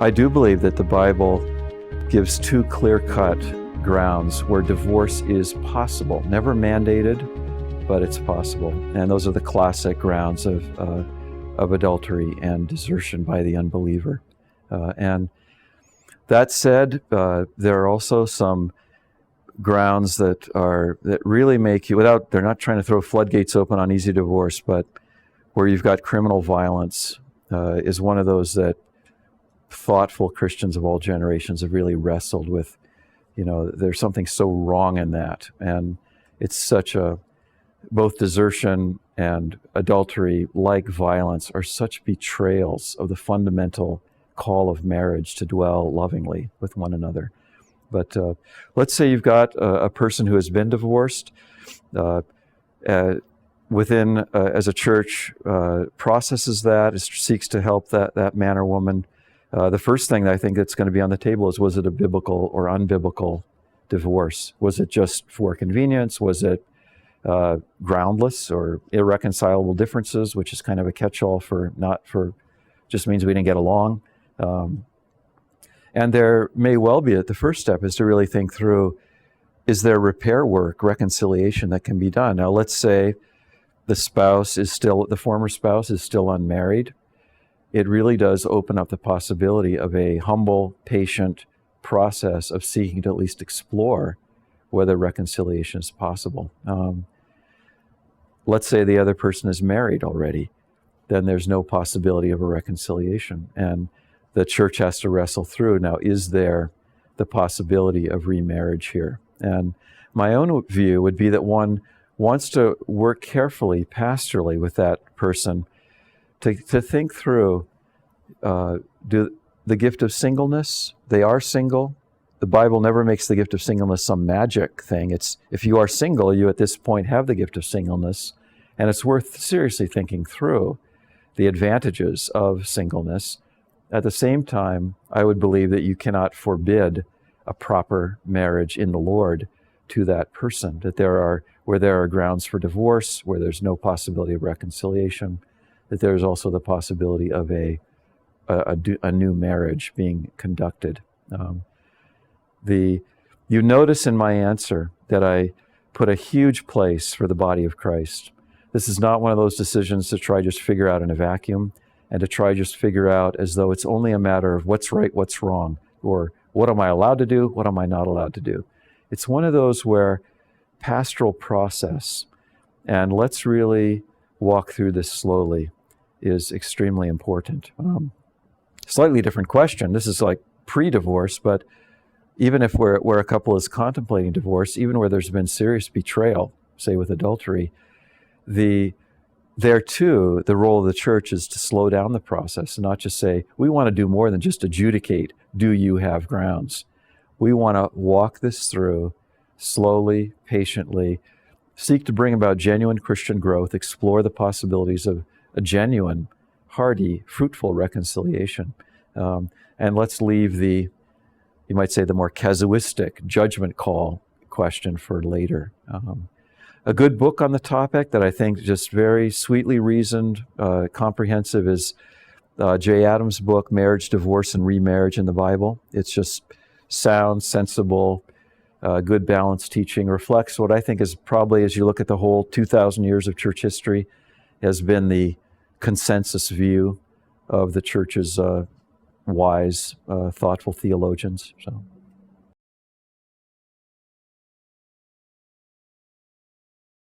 I do believe that the Bible gives two clear-cut grounds where divorce is possible. Never mandated, but it's possible. And those are the classic grounds of adultery and desertion by the unbeliever. And that said, there are also some grounds that really make you, they're not trying to throw floodgates open on easy divorce, but where you've got criminal violence is one of those that thoughtful Christians of all generations have really wrestled with. There's something so wrong in that. And it's both desertion and adultery, like violence, are such betrayals of the fundamental call of marriage to dwell lovingly with one another. But let's say you've got a person who has been divorced, within, as a church, processes that, seeks to help that man or woman. The first thing that I think that's going to be on the table is, was it a biblical or unbiblical divorce? Was it just for convenience? Was it groundless or irreconcilable differences, which is kind of a catch-all just means we didn't get along? And there may well be, the first step is to really think through, is there repair work, reconciliation that can be done? Now, let's say the former spouse is still unmarried. It really does open up the possibility of a humble, patient process of seeking to at least explore whether reconciliation is possible. Let's say the other person is married already, then there's no possibility of a reconciliation. And the church has to wrestle through, now, is there the possibility of remarriage here? And my own view would be that one wants to work carefully, pastorally, with that person to think through, the gift of singleness. They are single. The Bible never makes the gift of singleness some magic thing. It's, if you are single, you at this point have the gift of singleness, and it's worth seriously thinking through the advantages of singleness. At the same time, I would believe that you cannot forbid a proper marriage in the Lord to that person, that where there are grounds for divorce, where there's no possibility of reconciliation, that there's also the possibility of a new marriage being conducted. You notice in my answer that I put a huge place for the body of Christ. This is not one of those decisions to try just figure out in a vacuum and to try just figure out as though it's only a matter of what's right, what's wrong, or what am I allowed to do, what am I not allowed to do. It's one of those where pastoral process, and let's really walk through this slowly, is extremely important. Slightly different question. This is like pre-divorce, but even if where a couple is contemplating divorce, even where there's been serious betrayal, say with adultery, there too, the role of the church is to slow down the process and not just say, we want to do more than just adjudicate, do you have grounds? We want to walk this through slowly, patiently, seek to bring about genuine Christian growth, explore the possibilities of a genuine, hearty, fruitful reconciliation. And let's leave you might say, the more casuistic judgment call question for later. A good book on the topic that I think just very sweetly reasoned, comprehensive is J. Adams' book, Marriage, Divorce, and Remarriage in the Bible. It's just sound, sensible, good balanced teaching, reflects what I think is probably, as you look at the whole 2,000 years of church history, has been the consensus view of the church's wise, thoughtful theologians. So.